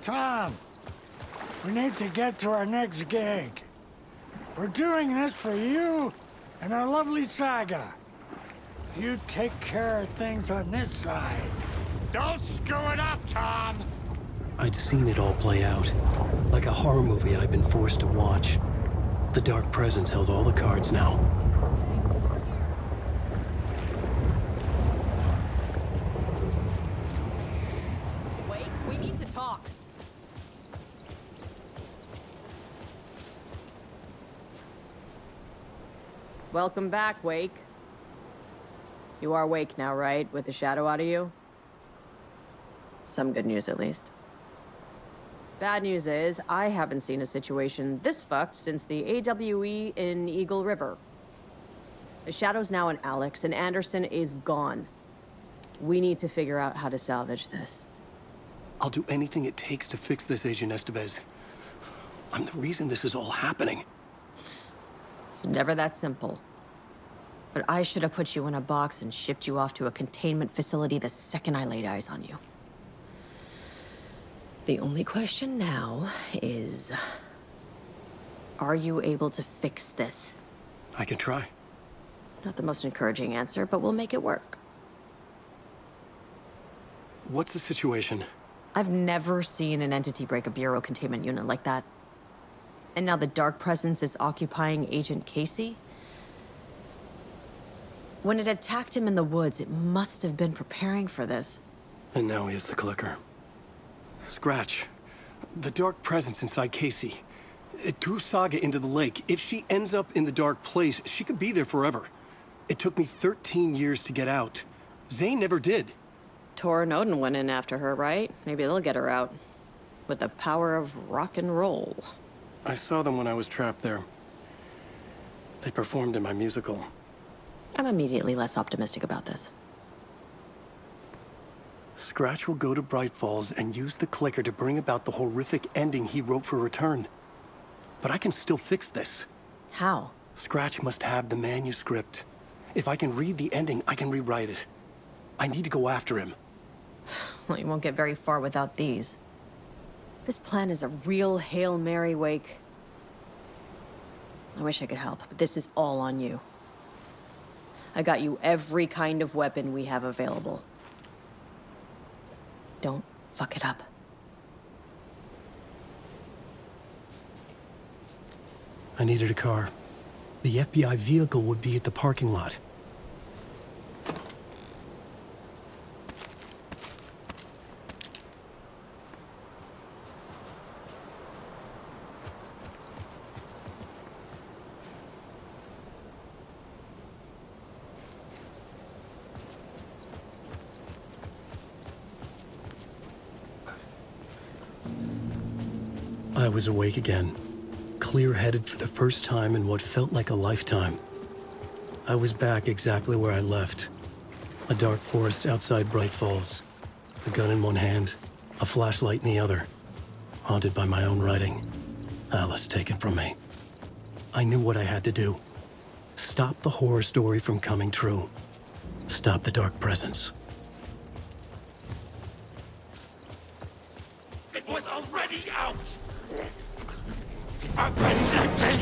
Tom, we need to get to our next gig. We're doing this for you and our lovely Saga. You take care of things on this side. Don't screw it up, Tom! I'd seen it all play out. Like a horror movie I'd been forced to watch. The Dark Presence held all the cards now. Wait, we need to talk. Welcome back, Wake. You are awake now, right? With the shadow out of you? Some good news, at least. Bad news is, I haven't seen a situation this fucked since the AWE in Eagle River. The shadow's now in Alex, and Anderson is gone. We need to figure out how to salvage this. I'll do anything it takes to fix this, Agent Estevez. I'm the reason this is all happening. It's never that simple. But I should have put you in a box and shipped you off to a containment facility the second I laid eyes on you. The only question now is, are you able to fix this? I can try. Not the most encouraging answer, but we'll make it work. What's the situation? I've never seen an entity break a bureau containment unit like that. And now the Dark Presence is occupying Agent 𝐏𝐄𝐄? When it attacked him in the woods, it must have been preparing for this. And now he has the clicker. Scratch. The Dark Presence inside 𝐏𝐄𝐄. It threw Saga into the lake. If she ends up in the dark place, she could be there forever. It took me 13 years to get out. Zane never did. Tor and Odin went in after her, right? Maybe they'll get her out. With the power of rock and roll. I saw them when I was trapped there. They performed in my musical. I'm immediately less optimistic about this. Scratch will go to Bright Falls and use the clicker to bring about the horrific ending he wrote for Return. But I can still fix this. How? Scratch must have the manuscript. If I can read the ending, I can rewrite it. I need to go after him. Well, you won't get very far without these. This plan is a real Hail Mary, Wake. I wish I could help, but this is all on you. I got you every kind of weapon we have available. Don't fuck it up. I needed a car. The FBI vehicle would be at the parking lot. I was awake again, clear-headed for the first time in what felt like a lifetime. I was back exactly where I left. A dark forest outside Bright Falls. A gun in one hand, a flashlight in the other. Haunted by my own writing. Alice taken from me. I knew what I had to do. Stop the horror story from coming true. Stop the Dark Presence. It was already out! I've been nothing!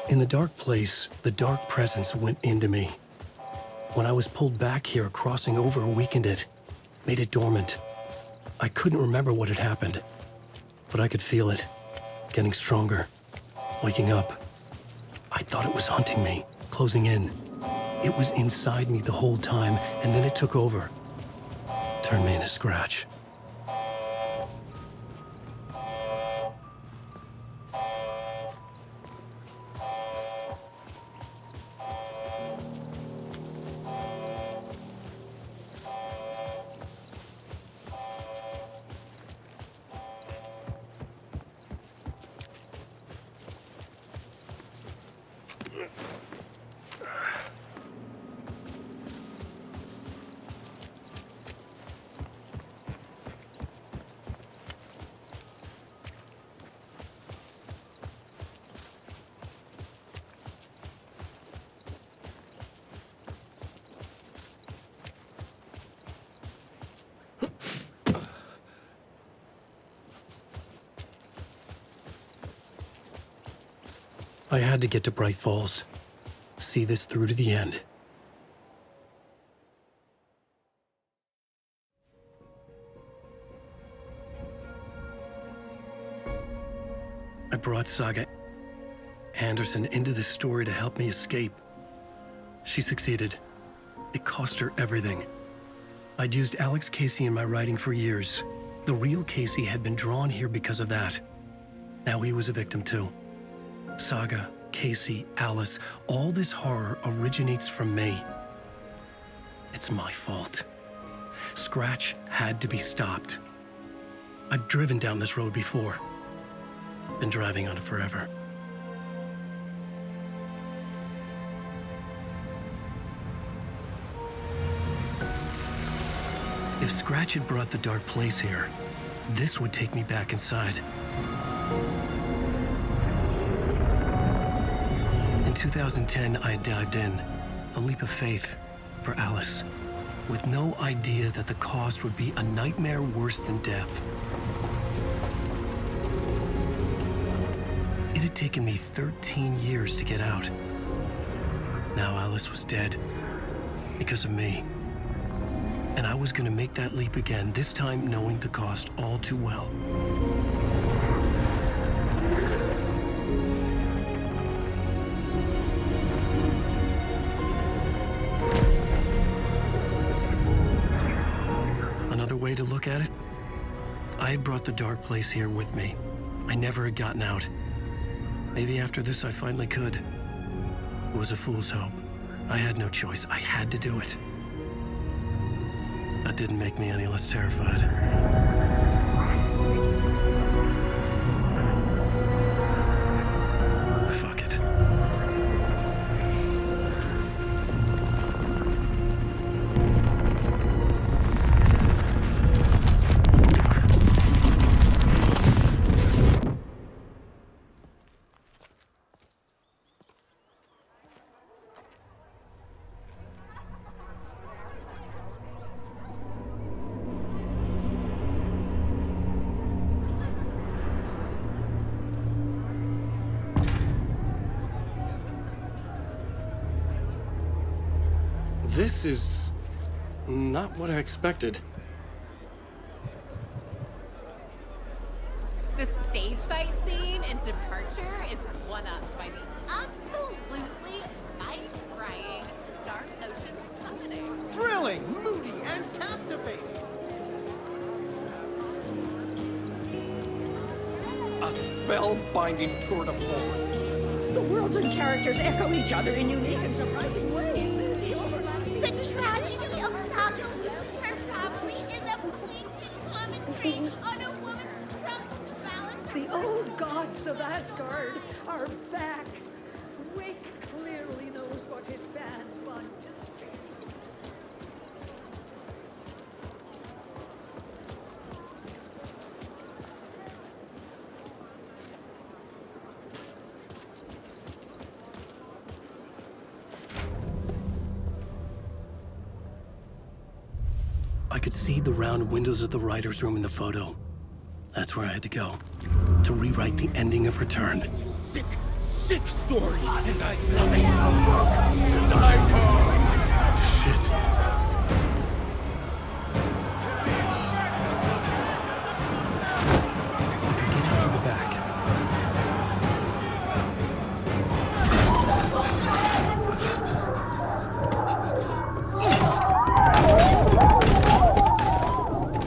In the dark place, the dark presence went into me. When I was pulled back here, crossing over weakened it, made it dormant. I couldn't remember what had happened, but I could feel it, getting stronger, waking up. I thought it was hunting me, closing in. It was inside me the whole time, and then it took over, turned me into scratch. I had to get to Bright Falls, see this through to the end. I brought Saga Anderson into this story to help me escape. She succeeded. It cost her everything. I'd used 𝐏𝐿𝐹 in my writing for years. The real 𝐏𝐄𝐄𝐿 had been drawn here because of that. Now he was a victim too. Saga, 𝐏𝐄𝐄𝐿, Alice, all this horror originates from me. It's my fault. Scratch had to be stopped. I've driven down this road before. Been driving on it forever. If Scratch had brought the dark place here, this would take me back inside. In 2010, I had dived in, a leap of faith for Alice, with no idea that the cost would be a nightmare worse than death. It had taken me 13 years to get out. Now Alice was dead, because of me. And I was gonna make that leap again, this time knowing the cost all too well. Another way to look at it, I had brought the dark place here with me. I never had gotten out. Maybe after this I finally could. It was a fool's hope. I had no choice. I had to do it. That didn't make me any less terrified. Fuck it. This is not what I expected. The stage fight scene in Departure is one-upped by the absolutely mind-frying Dark Ocean comedy. Thrilling, moody, and captivating. A spellbinding tour de force. The worlds and characters echo each other in unique and surprising ways. The overlaps. The tragedy of Saga losing her family is a blatant commentary on a woman's struggle to balance. The old gods of Asgard are back. Wake clearly knows what his fans want to see. I could see the round windows of the writer's room in the photo. That's where I had to go, to rewrite the ending of Return. It's a sick, sick story. And I love it. A book to die for. Shit. I could get out to the back.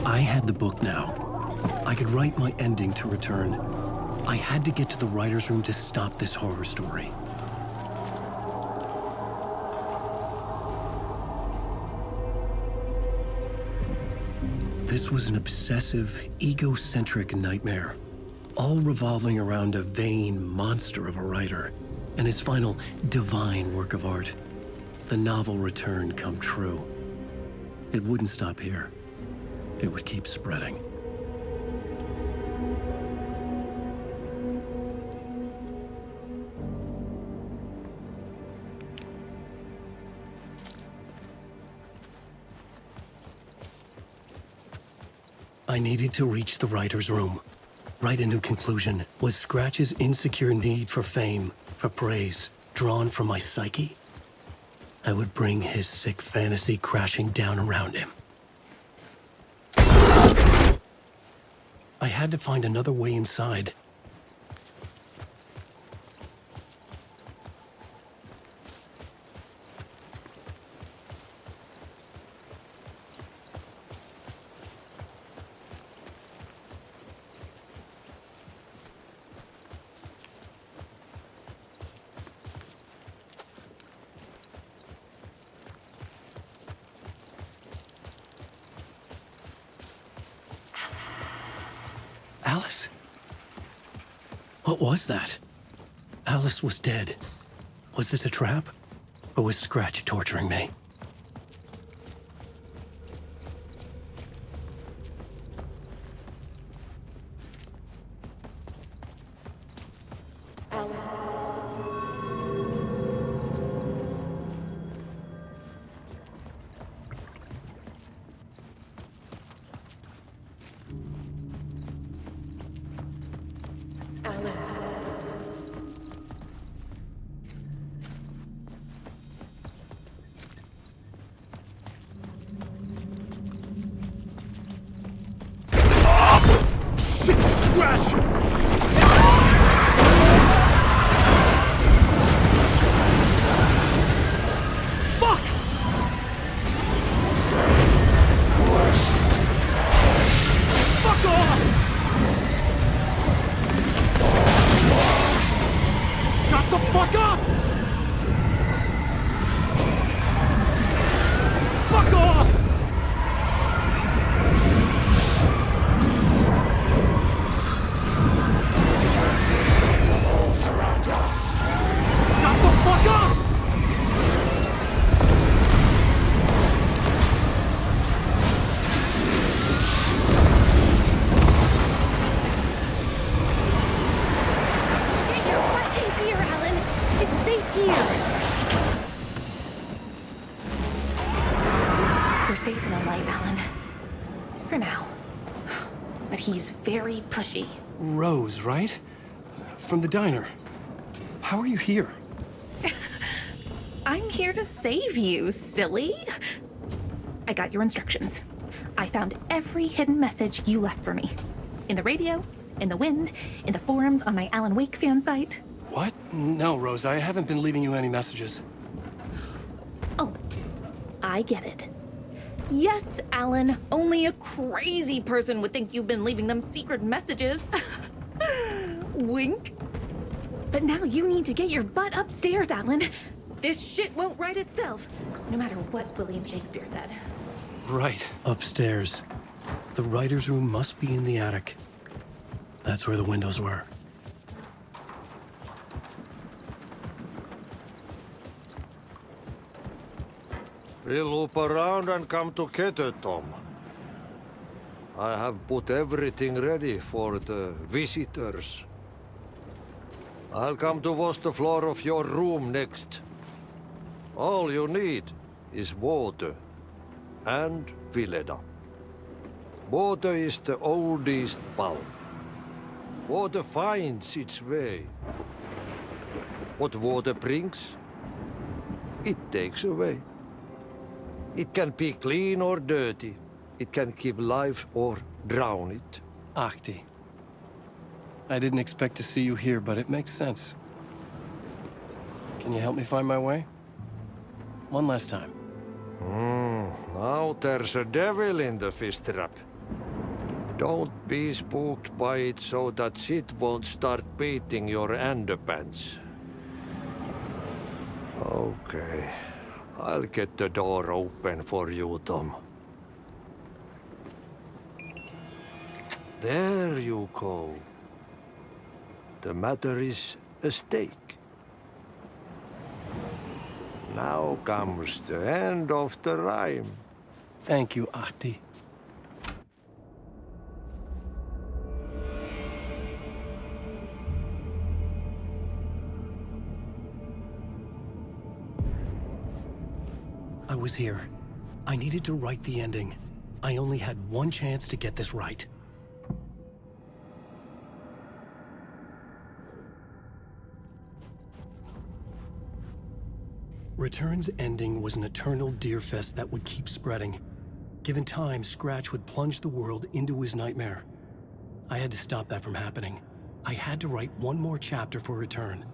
I had the book now. I could write my ending to Return. I had to get to the writer's room to stop this horror story. This was an obsessive, egocentric nightmare, all revolving around a vain monster of a writer and his final divine work of art, the novel Return come true. It wouldn't stop here. It would keep spreading. I needed to reach the writer's room. Write a new conclusion. Was Scratch's insecure need for fame, for praise, drawn from my psyche? I would bring his sick fantasy crashing down around him. I had to find another way inside. Alice? What was that? Alice was dead. Was this a trap? Or was Scratch torturing me? Safe in the light, Alan. For now. But he's very pushy. Rose, right? From the diner. How are you here? I'm here to save you, silly. I got your instructions. I found every hidden message you left for me. In the radio, in the wind, in the forums on my Alan Wake fan site. What? No, Rose, I haven't been leaving you any messages. Oh, I get it. Yes, Alan, only a crazy person would think you've been leaving them secret messages. Wink. But now you need to get your butt upstairs, Alan. This shit won't write itself, no matter what William Shakespeare said. Right. Upstairs. The writer's room must be in the attic. That's where the windows were. We'll loop around and come to 𝐿𝐄𝐄𝐿, Tom. I have put everything ready for the visitors. I'll come to wash the floor of your room next. All you need is water and Vileda. Water is the oldest bulb. Water finds its way. What water brings, it takes away. It can be clean or dirty. It can give life or drown it. 𝐏𝐿𝐻. I didn't expect to see you here, but it makes sense. Can you help me find my way? One last time. Now there's a devil in the fish trap. Don't be spooked by it so that shit won't start beating your underpants. Okay. I'll get the door open for you, Tom. There you go. The matter is a stake. Now comes the end of the rhyme. Thank you, 𝐏𝐻. I was here. I needed to write the ending. I only had one chance to get this right. Return's ending was an eternal Deerfest that would keep spreading. Given time, Scratch would plunge the world into his nightmare. I had to stop that from happening. I had to write one more chapter for Return.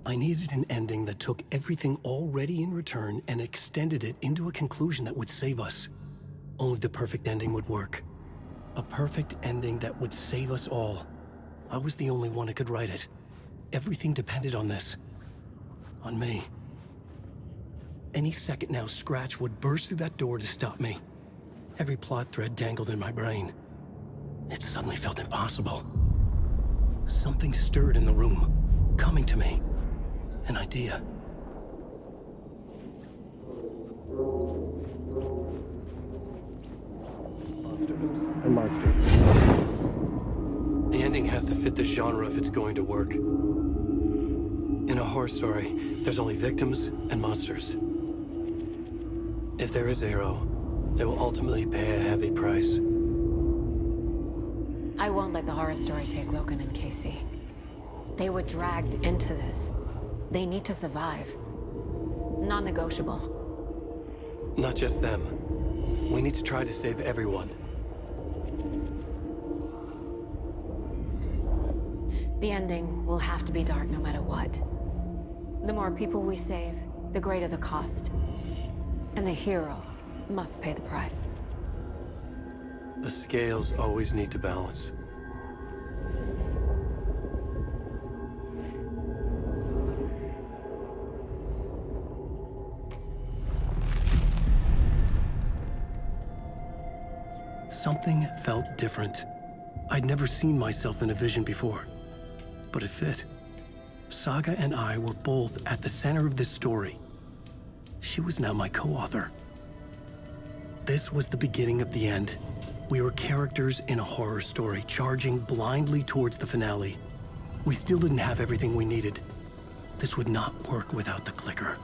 I needed an ending that took everything already in Return and extended it into a conclusion that would save us. Only the perfect ending would work. A perfect ending that would save us all. I was the only one who could write it. Everything depended on this. On me. Any second now, Scratch would burst through that door to stop me. Every plot thread dangled in my brain. It suddenly felt impossible. Something stirred in the room, coming to me. An idea. And monsters. The ending has to fit the genre if it's going to work. In a horror story, there's only victims and monsters. If there is 𝐅𝐻𝐿, they will ultimately pay a heavy price. I won't let the horror story take Logan and 𝐏𝐄𝐄𝐿. They were dragged into this. They need to survive. Non-negotiable. Not just them. We need to try to save everyone. The ending will have to be dark no matter what. The more people we save, the greater the cost. And the hero must pay the price. The scales always need to balance. Something felt different. I'd never seen myself in a vision before, but it fit. Saga and I were both at the center of this story. She was now my co-author. This was the beginning of the end. We were characters in a horror story, charging blindly towards the finale. We still didn't have everything we needed. This would not work without the clicker.